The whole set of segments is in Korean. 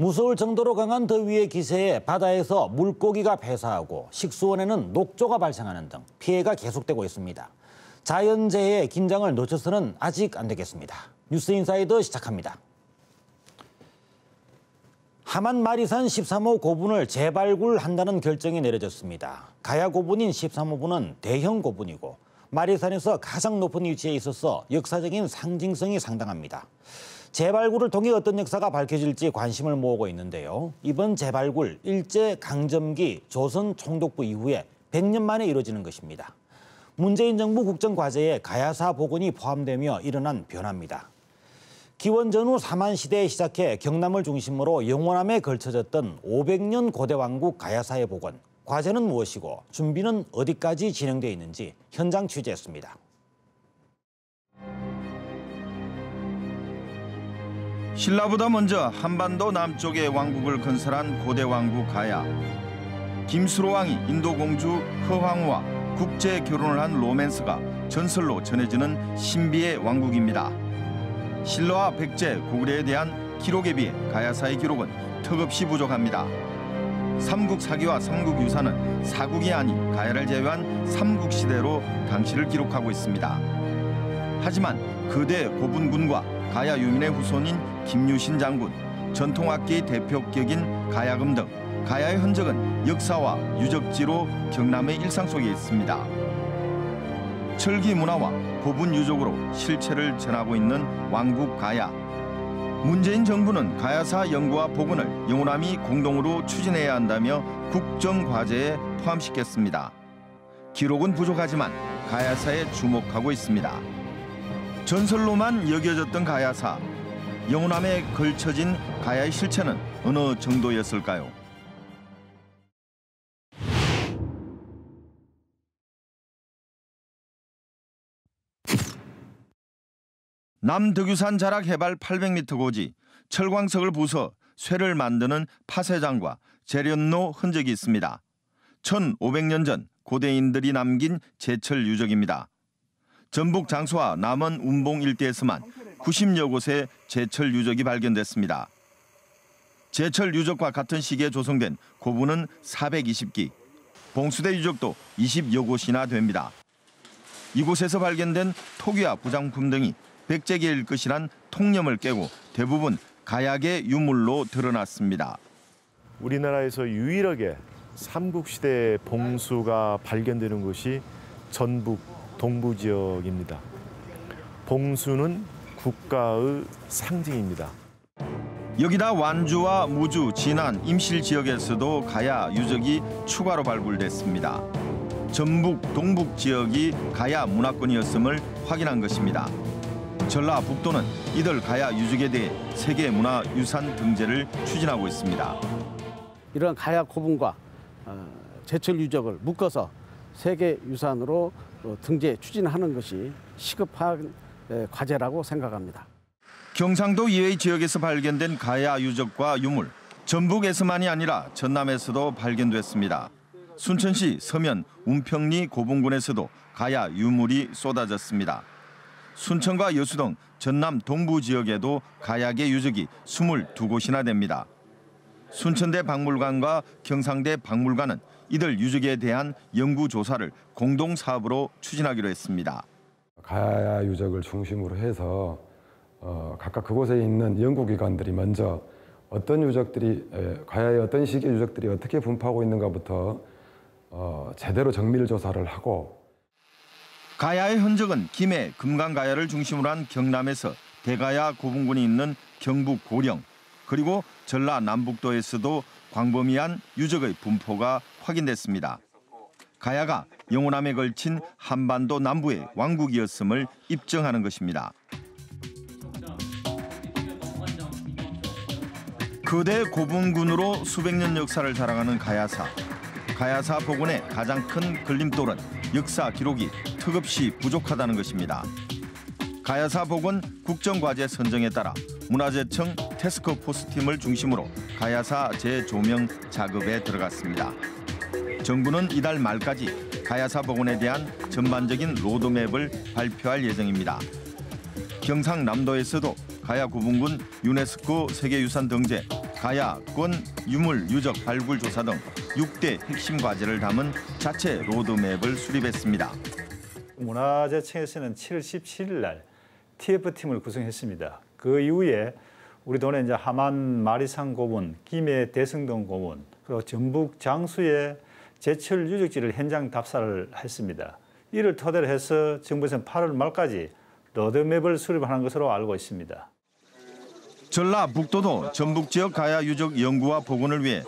무서울 정도로 강한 더위의 기세에 바다에서 물고기가 폐사하고 식수원에는 녹조가 발생하는 등 피해가 계속되고 있습니다. 자연재해의 긴장을 놓쳐서는 아직 안 되겠습니다. 뉴스인사이더 시작합니다. 함안 마리산 13호 고분을 재발굴한다는 결정이 내려졌습니다. 가야 고분인 13호분은 대형 고분이고 마리산에서 가장 높은 위치에 있어서 역사적인 상징성이 상당합니다. 재발굴을 통해 어떤 역사가 밝혀질지 관심을 모으고 있는데요. 이번 재발굴 일제강점기 조선 총독부 이후에 100년 만에 이루어지는 것입니다. 문재인 정부 국정과제에 가야사 복원이 포함되며 일어난 변화입니다. 기원 전후 사만 시대에 시작해 경남을 중심으로 영원함에 걸쳐졌던 500년 고대 왕국 가야사의 복원. 과제는 무엇이고 준비는 어디까지 진행돼 있는지 현장 취재했습니다. 신라보다 먼저 한반도 남쪽에 왕국을 건설한 고대 왕국 가야. 김수로 왕이 인도 공주 허황우와 국제 결혼을 한 로맨스가 전설로 전해지는 신비의 왕국입니다. 신라와 백제, 고구려에 대한 기록에 비해 가야사의 기록은 턱없이 부족합니다. 삼국사기와 삼국유사는 사국이 아닌 가야를 제외한 삼국시대로 당시를 기록하고 있습니다. 하지만 거대 고분군과 가야 유민의 후손인 김유신 장군, 전통악기의 대표격인 가야금 등 가야의 흔적은 역사와 유적지로 경남의 일상 속에 있습니다. 철기 문화와 고분 유적으로 실체를 전하고 있는 왕국 가야. 문재인 정부는 가야사 연구와 복원을 영호남이 공동으로 추진해야 한다며 국정과제에 포함시켰습니다. 기록은 부족하지만 가야사에 주목하고 있습니다. 전설로만 여겨졌던 가야사. 영호남에 걸쳐진 가야의 실체는 어느 정도였을까요? 남덕유산 자락 해발 800m 고지, 철광석을 부숴 쇠를 만드는 파쇄장과 재련로 흔적이 있습니다. 1500년 전 고대인들이 남긴 제철 유적입니다. 전북 장소와 남원 운봉 일대에서만 90여 곳의 제철 유적이 발견됐습니다. 제철 유적과 같은 시기에 조성된 고분은 420기, 봉수대 유적도 20여 곳이나 됩니다. 이곳에서 발견된 토기와 부장품 등이 백제계일 것이란 통념을 깨고 대부분 가야계 유물로 드러났습니다. 우리나라에서 유일하게 삼국시대 봉수가 발견되는 곳이 전북 동부 지역입니다. 봉수는 국가의 상징입니다. 여기다 완주와 무주, 진안, 임실 지역에서도 가야 유적이 추가로 발굴됐습니다. 전북 동북 지역이 가야 문화권이었음을 확인한 것입니다. 전라북도는 이들 가야 유적에 대해 세계문화유산 등재를 추진하고 있습니다. 이런 가야 고분과 제철 유적을 묶어서 세계유산으로 등재 추진하는 것이 시급한 과제라고 생각합니다. 경상도 이외의 지역에서 발견된 가야 유적과 유물, 전북에서만이 아니라 전남에서도 발견됐습니다. 순천시 서면 운평리 고분군에서도 가야 유물이 쏟아졌습니다. 순천과 여수 등 전남 동부 지역에도 가야계 유적이 22곳이나 됩니다. 순천대 박물관과 경상대 박물관은 이들 유적에 대한 연구 조사를 공동 사업으로 추진하기로 했습니다. 가야 유적을 중심으로 해서 각각 그곳에 있는 연구기관들이 먼저 어떤 유적들이 가야의 어떤 시기의 유적들이 어떻게 분포하고 있는가부터 제대로 정밀 조사를 하고, 가야의 흔적은 김해, 금강가야를 중심으로 한 경남에서 대가야 고분군이 있는 경북 고령, 그리고 전라 남북도에서도 광범위한 유적의 분포가 확인됐습니다. 가야가 영호남에 걸친 한반도 남부의 왕국이었음을 입증하는 것입니다. 거대 고분군으로 수백 년 역사를 자랑하는 가야사. 가야사 복원의 가장 큰 걸림돌은 역사 기록이 턱없이 부족하다는 것입니다. 가야사 복원 국정과제 선정에 따라 문화재청 태스크포스팀을 중심으로 가야사 재조명 작업에 들어갔습니다. 정부는 이달 말까지 가야사 복원에 대한 전반적인 로드맵을 발표할 예정입니다. 경상남도에서도 가야 고분군 유네스코 세계유산 등재, 가야, 권, 유물, 유적, 발굴 조사 등 6대 핵심 과제를 담은 자체 로드맵을 수립했습니다. 문화재청에서는 7월 17일 날 TF팀을 구성했습니다. 그 이후에 우리 돈에 이제 함안 마리산 고분, 김해 대성동 고분, 그리고 전북 장수의 제철 유적지를 현장 답사를 했습니다. 이를 토대로 해서 정부에서는 8월 말까지 로드맵을 수립하는 것으로 알고 있습니다. 전라북도도 전북 지역 가야 유적 연구와 복원을 위해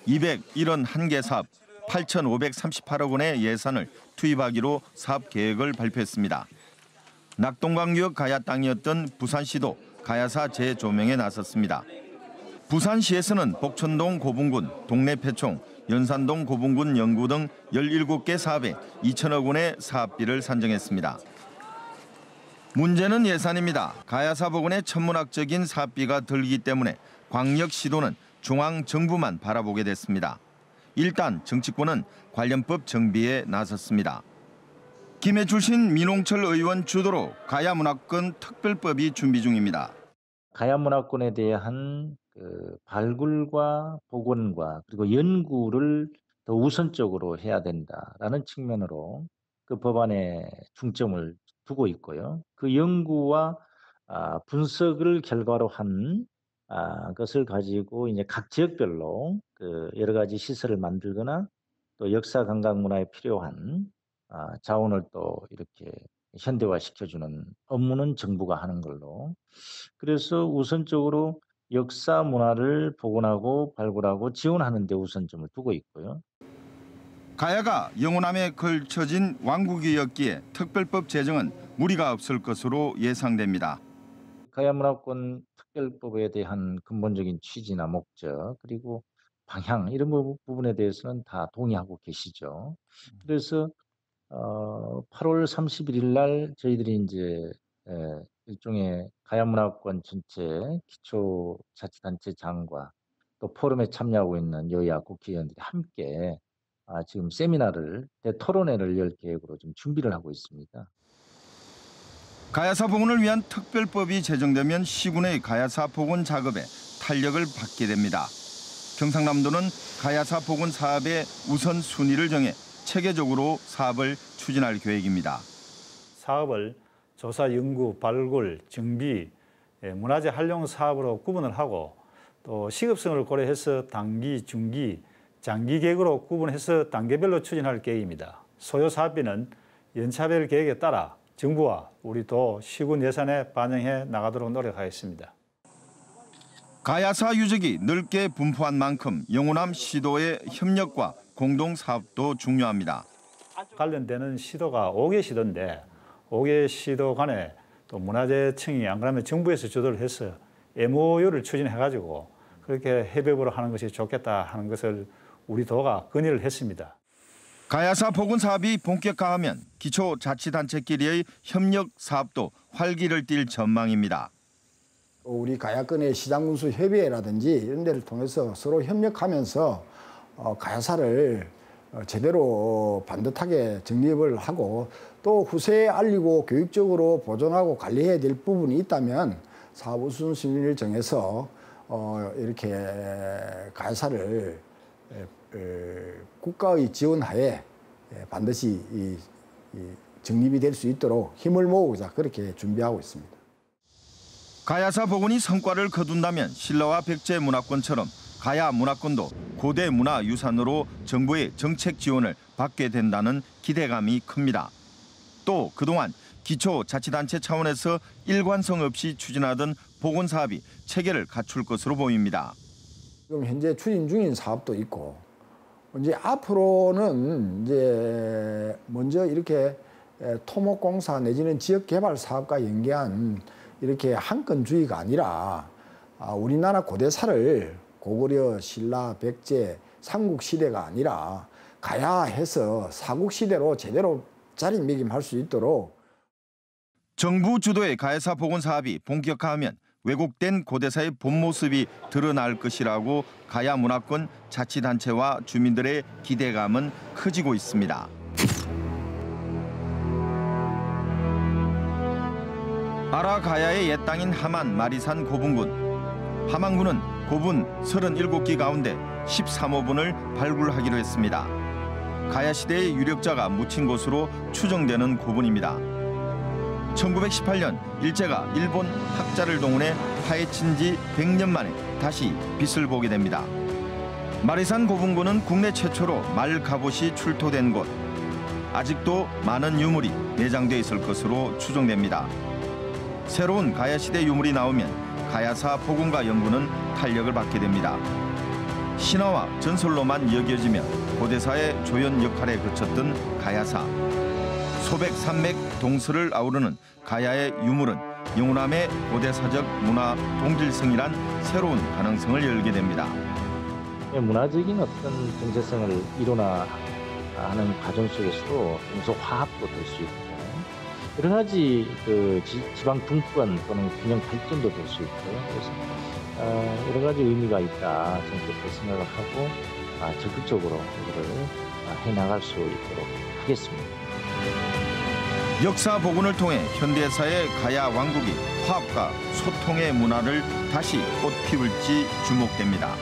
271개 사업 8,538억 원의 예산을 투입하기로 사업 계획을 발표했습니다. 낙동강유역 가야 땅이었던 부산시도 가야사 재조명에 나섰습니다. 부산시에서는 복천동 고분군, 동래패총, 연산동 고분군 연구 등 17개 사업에 2천억 원의 사업비를 산정했습니다. 문제는 예산입니다. 가야사 복원에 천문학적인 사업비가 들기 때문에 광역시도는 중앙정부만 바라보게 됐습니다. 일단 정치권은 관련법 정비에 나섰습니다. 김해 출신 민홍철 의원 주도로 가야문화권 특별법이 준비 중입니다. 가야문화권에 대한 발굴과 복원과 그리고 연구를 더 우선적으로 해야 된다라는 측면으로 그 법안에 중점을 두고 있고요. 그 연구와 분석을 결과로 한 것을 가지고 이제 각 지역별로 여러 가지 시설을 만들거나 또 역사 관광 문화에 필요한 자원을 또 이렇게 현대화시켜주는 업무는 정부가 하는 걸로. 그래서 우선적으로 역사 문화를 복원하고 발굴하고 지원하는 데 우선점을 두고 있고요. 가야가 영호남에 걸쳐진 왕국이었기에 특별법 제정은 무리가 없을 것으로 예상됩니다. 가야문화권 특별법에 대한 근본적인 취지나 목적 그리고 방향 이런 부분에 대해서는 다 동의하고 계시죠. 그래서 8월 31일 날 저희들이 이제 일종의 가야문화권 전체 기초자치단체장과 또 포럼에 참여하고 있는 여야 국회의원들이 함께 지금 세미나를 대토론회를 열 계획으로 좀 준비를 하고 있습니다. 가야사 복원을 위한 특별법이 제정되면 시군의 가야사 복원 작업에 탄력을 받게 됩니다. 경상남도는 가야사 복원 사업의 우선순위를 정해 체계적으로 사업을 추진할 계획입니다. 사업을 조사, 연구, 발굴, 정비, 문화재 활용 사업으로 구분을 하고 또 시급성을 고려해서 단기, 중기, 장기 계획으로 구분해서 단계별로 추진할 계획입니다. 소요 사업비는 연차별 계획에 따라 정부와 우리 도 시군 예산에 반영해 나가도록 노력하겠습니다. 가야사 유적이 넓게 분포한 만큼 영호남 시도의 협력과 공동 사업도 중요합니다. 관련되는 시도가 5개 시도인데 5개 시도 간에 또 문화재청이 안 그러면 정부에서 주도를 해서 MOU를 추진해가지고 그렇게 협업으로 하는 것이 좋겠다 하는 것을 우리 도가 건의를 했습니다. 가야사 복원 사업이 본격화하면 기초자치단체끼리의 협력 사업도 활기를 띨 전망입니다. 우리 가야권의 시장군수 협의회라든지 이런 데를 통해서 서로 협력하면서 가야사를 제대로 반듯하게 정립을 하고 또 후세에 알리고 교육적으로 보존하고 관리해야 될 부분이 있다면 사업 우선순위를 정해서 이렇게 가야사를 국가의 지원하에 반드시 정립이 될 수 있도록 힘을 모으자 그렇게 준비하고 있습니다. 가야사 복원이 성과를 거둔다면 신라와 백제 문화권처럼 가야 문화권도 고대 문화유산으로 정부의 정책 지원을 받게 된다는 기대감이 큽니다. 또 그동안 기초자치단체 차원에서 일관성 없이 추진하던 복원 사업이 체계를 갖출 것으로 보입니다. 지금 현재 추진 중인 사업도 있고 이제 앞으로는 이제 먼저 이렇게 토목공사 내지는 지역개발 사업과 연계한 이렇게 한건주의가 아니라 우리나라 고대사를 고구려, 신라, 백제, 삼국시대가 아니라 가야해서 사국시대로 제대로 자리매김할 수 있도록 정부 주도의 가야사 복원 사업이 본격화하면 왜곡된 고대사의 본 모습이 드러날 것이라고 가야 문화권 자치단체와 주민들의 기대감은 커지고 있습니다. 아라 가야의 옛 땅인 함안 마리산 고분군. 함안군은 고분 37기 가운데 13호분을 발굴하기로 했습니다. 가야시대의 유력자가 묻힌 것으로 추정되는 고분입니다. 1918년 일제가 일본 학자를 동원해 파헤친 지 100년 만에 다시 빛을 보게 됩니다. 마리산 고분군은 국내 최초로 말 갑옷이 출토된 곳. 아직도 많은 유물이 내장돼 있을 것으로 추정됩니다. 새로운 가야시대 유물이 나오면 가야사 복원과 연구는 탄력을 받게 됩니다. 신화와 전설로만 여겨지며 고대사의 조연 역할에 그쳤던 가야사. 소백 산맥 동서를 아우르는 가야의 유물은 영호남의 고대사적 문화 동질성이란 새로운 가능성을 열게 됩니다. 문화적인 어떤 정체성을 이론화하는 과정 속에서도 동서 화합도 될 수 있고 여러 가지 지방 분권 또는 균형 발전도 될 수 있고 그래서 여러 가지 의미가 있다 저는 그렇게 생각을 하고 적극적으로 이거를 해나갈 수 있도록 하겠습니다. 역사 복원을 통해 현대사의 가야 왕국이 화합과 소통의 문화를 다시 꽃피울지 주목됩니다.